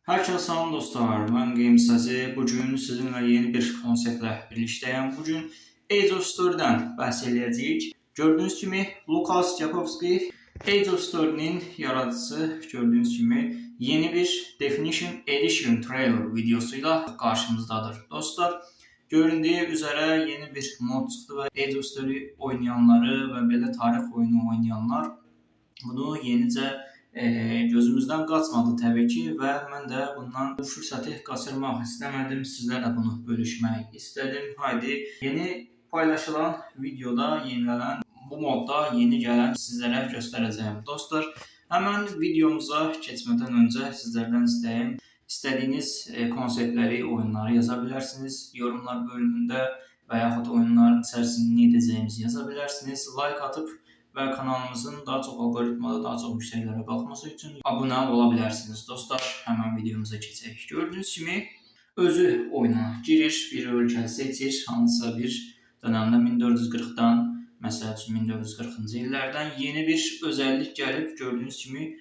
Herkese salam dostlar, ben Gamesazı. Bugün sizinle yeni bir konseptle birlikteyim. Bugün Age of Story'den bahsedeceğiz. Gördüğünüz gibi Lukas Jakovski, Age of Story'nin yaratıcısı. Gördüğünüz gibi yeni bir Definition Edition trailer videosuyla karşımızdadır. Dostlar, göründüğü üzere yeni bir mod çıktı ve Age of Story oynayanları ve böyle tarih oyunu oynayanlar bunu yenicə gözümüzdən qaçmadı təbii ki və mən də bundan bu fürsəti qaçırmaq istəmədim. Sizlərlə bunu bölüşmək istədim. Haydi yeni paylaşılan videoda yenilənən bu modda yeni gələn sizlərə göstərəcəyim. Dostlar, həmən videomuza keçmədən öncə sizlərdən istəyim. İstədiyiniz konseptləri, oyunları yaza bilərsiniz. Yorumlar bölümündə və yaxud oyunların içərisində nə edəcəyimizi yaza bilərsiniz. Like atıb və kanalımızın daha çox algoritmada daha çox müştərilərə qalxması üçün abunə ola bilərsiniz. Dostlar, həmən videomuza keçək. Gördüyünüz kimi özü oyuna girir, bir ölkə seçir, hansısa bir dönəmdə 1440-dan, məsəl üçün 1440-cı illərdən yeni bir özəllik gəlib. Gördüyünüz kimi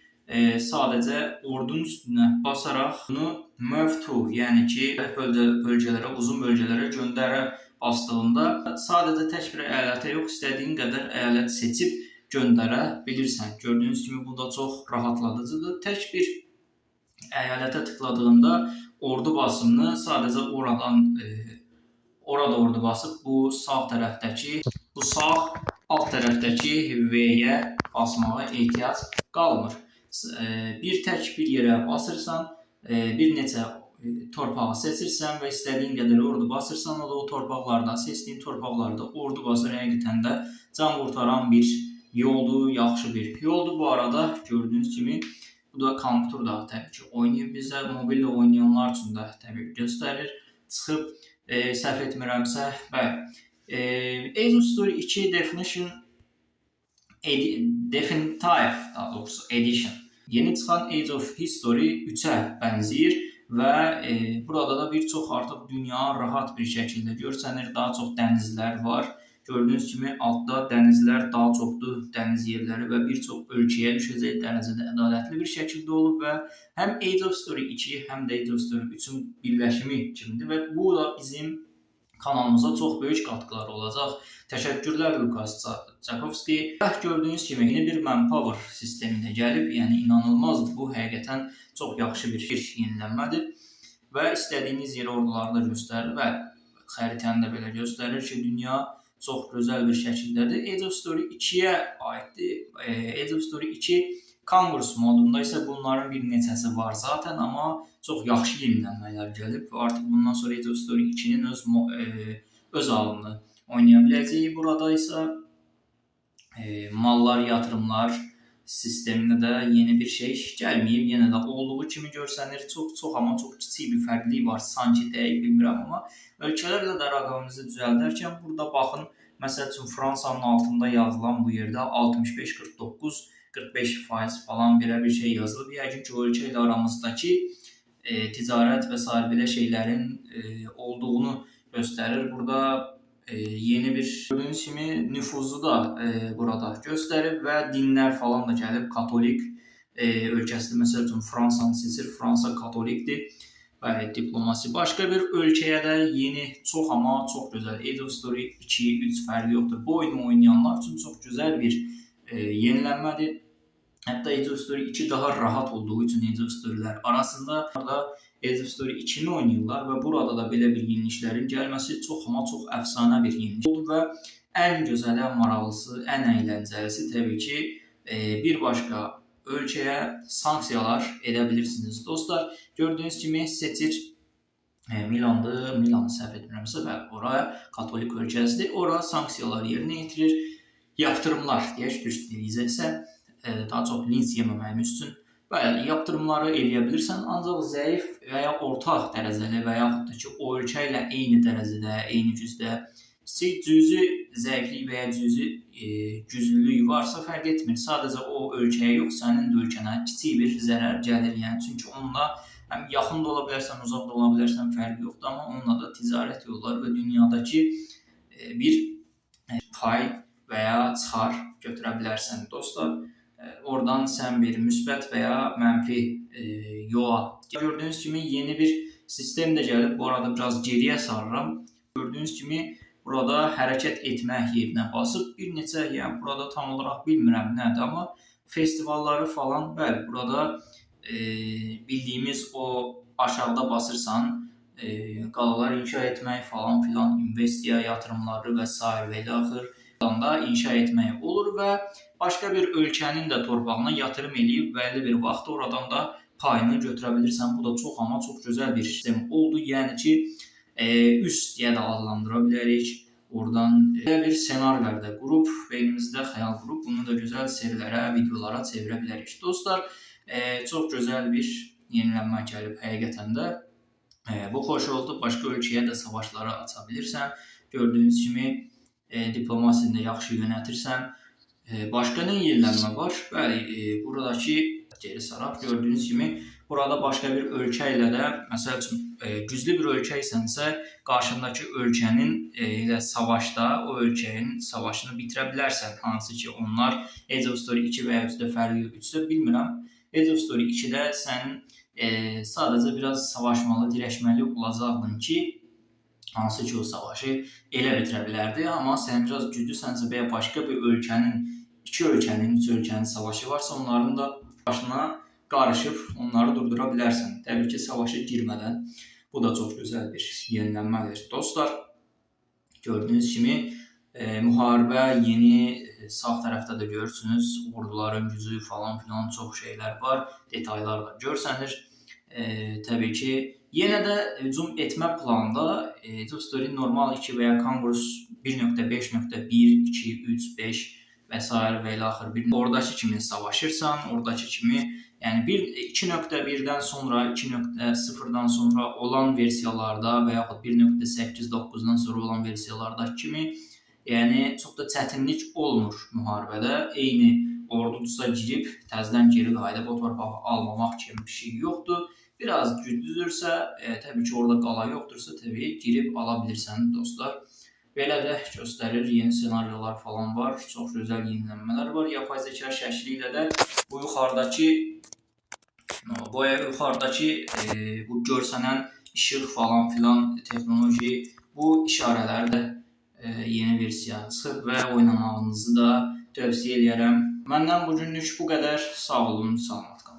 sadəcə ordunun üstünə basaraq bunu move to, yəni ki, bölgələrə, uzun bölgələrə göndərə bastığında sadəcə tək bir əyalətə yox, istədiyin qədər əyalət seçib göndərə bilirsən. Gördüyünüz kimi bu da çox rahatladıcıdır. Tək bir əyalətə tıkladığında ordu basımını sadəcə orada ordu basıb bu sağ alt tərəfdəki V-yə basmağa ehtiyac qalmır. Bir tək bir yerə basırsan, bir neçə torpağı seçirsən və istədiyin qədər ordu basırsan, o da o torpaqlarda, seçdiyin torpaqlarda ordu basır. Həqiqətən də can qurtaran bir yoldur, yaxşı bir yoldur. Bu arada gördüyünüz kimi bu da kompüterdə təbii ki oynayıb bizə, mobildə oynayanlar üçün də təbii göstərir. Çıxıb səhv etmirəmsə, bəli. Age of Story 2 Definitive daha doğrusu Edition. Yeni çıxan Age of History 3-ə bənzəyir və burada da bir çox artıq dünya rahat bir şəkildə görsənir. Daha çox dənizlər var. Gördüyünüz kimi altda dənizlər daha çoxdur, dəniz yerləri və bir çox ölkəyə düşəcək dərəcədə ədalətli bir şəkildə olub və həm Age of Story 2, həm də Age of Story 3-ün birləşimi kimidir və bu da bizim kanalımıza çox böyük qatqılar olacaq. Təşəkkürlər Lukas Jakovski. Gördüyünüz kimi yeni bir manpower sistemi də gəlib, yəni inanılmazdır. Bu həqiqətən çox yaxşı bir yenilənmədir və istədiyiniz yerə orduları da göstərir və xəritəni də belə göstərir ki, dünya çox gözəl bir şəkildədir. Age of Story 2-yə aiddir. Age of Story 2 Congress modunda isə bunların bir neçəsi var zaten, amma çox yaxşı yenilənmələr gəlib. Artıq bundan sonra Age of Story 2-nin öz halını oynaya biləcəyik. Burada isə mallar, yatırımlar sistemində də yeni bir şey gəlməyib. Yenə də olduğu kimi görsənir. Amma çox kiçik bir fərqlilik var. Sanki dəqiq bilmirəm, amma ölkələrlə də rəqəmimizi düzəldərkən burada baxın. Məsəl üçün Fransanın altında yazılan bu yerdə 65-49 45% falan belə bir şey yazılıb. Yəqin ki, o ölkə ilə aramızdakı ticarət və sair belə şeylərin olduğunu göstərir. Burada yeni bir gördüyünüz kimi nüfuzu da burada göstərib və dinlər falan da gəlib. Katolik ölkəsi, məsəl üçün Fransanı seçir, Fransa katolikdir və diplomasi. Başqa bir ölkəyə də yeni, amma çox gözəl Age of Story 2-3 fərqi yoxdur. Bu oyunu oynayanlar üçün çox gözəl bir yenilənmədir. Hətta Age of Story 2 daha rahat olduğu üçün Age of Story'lər arasında Age of Story 2-ni oynayırlar və burada da belə bir yeniliklərin gəlməsi çox əfsanə bir yenilik oldu və ən gözəli, ən maraqlısı, ən əyləncəlisi təbii ki, bir başqa ölkəyə sanksiyalar edə bilirsiniz. Dostlar, gördüyünüz kimi seçir Milan'dır, Milan'ı səhv etmirəmsə və oraya katolik ölkəsidir. Oraya sanksiyalar yerinə yetirir. Yaptırımlar, deyək, düz deyəcəksə, daha çox linç yeməməyimiz üçün bəli, yaptırımları eləyə bilirsən, ancaq zəif və ya orta dərəcəli və yaxud da ki, o ölkə ilə eyni dərəcədə, eyni gücdə cüzi zəiflik və ya cüzi güclülük varsa fərq etmir. Sadəcə o ölkəyə yox, sənin də ölkənə kiçik bir zərər gəlir. Yəni, çünki onunla həm yaxın da ola bilərsən, uzaq da ola bilərsən, fərqi yoxdur, amma onunla da ticarət yolları və dünyadakı bir pay və ya çıxar götürə bilərsən. Dostlar, Oradan sən bir müsbət və ya mənfi yola. Gördüyünüz kimi yeni bir sistem də gəlib. Bu arada biraz geriyə sarıram. Gördüyünüz kimi burada hərəkət etmək yerinə basıb bir neçə, yəni burada tam olaraq bilmirəm nədir, amma festivalları falan, bəli, burada bildiyimiz o aşağıda basırsan qalalar inşa etmək falan filan, investiya yatırımları və s. və ilə axır da inşa etmək olur və başqa bir ölkənin də torpağına yatırım eləyib bəlli bir vaxt oradan da payını götürə bilirsən. Bu da çox amma çox gözəl bir sistem oldu. Yəni ki, üst deyə də adlandıra bilərik. Oradan bir senarilər də qurub, beynimizdə xəyal qurub, bunu da gözəl serilərə, videolara çevirə bilərik. Dostlar, çox gözəl bir yenilənmə gəlib həqiqətən də. Bu xoş oldu. Başqa ölkəyə də savaşları aça bilirsən. Gördüyünüz kimi diplomasiyını da yaxşı yönətirsən. Başqa nə yenilənmə var? Bəli, buradakı geri saraq gördüyünüz kimi burada başqa bir ölkə ilə də, məsəl üçün güclü bir ölkə isənsə, qarşındakı ölkənin ilə savaşda o ölkənin savaşını bitirə bilərsən. Hansı ki, onlar Age of Story 2 və ya 3-də fərqli, 3-də bilmirəm. Age of Story 2-də sən sadəcə biraz savaşmalı, dirəşməli olacaqdın ki, hansı ki o savaşı elə bitirə bilərdi. Amma sən biraz güclüsənsə və ya başqa bir ölkənin, 2 ölkənin, 3 ölkənin savaşı varsa, onların da başına qarışıb onları durdura bilərsən. Təbii ki, savaşa girmədən. Bu da çox gözəl bir yenilənmədir. Dostlar, gördüyünüz kimi müharibə yeni sağ tərəfdə də görürsünüz. Orduların gücü falan filan çox şeylər var. Detallar da görsənir. Təbii ki, yenə də hücum etmə planında Age of Story normal 2 və ya Congress 1.5.1, 2, 3, 5 və s. və ilə axır oradakı kimi savaşırsan, oradakı kimi, yəni 2.1-dən sonra, 2.0-dan sonra olan versiyalarda və yaxud 1.8.9-dan sonra olan versiyalardakı kimi, yəni çox da çətinlik olmur müharibədə. Eyni ordudursa girib, təzədən geri qayıdıb o torpağı almamaq kimi bir şey yoxdur. Biraz güclüdürsə, təbii ki, orada qala yoxdursa, təbii girib ala bilirsən dostlar. Belə də göstərir, yeni senaryolar falan var, çox gözəl yenilənmələr var. Yapay zeka şəkli ilə də bu yuxarıdakı bu görsənən işıq falan filan texnoloji, bu işarələri də yeni versiya çıxıb və oynamağınızı da tövsiyə edirəm. Məndən bugünlük bu qədər. Sağ olun, salamat qalın.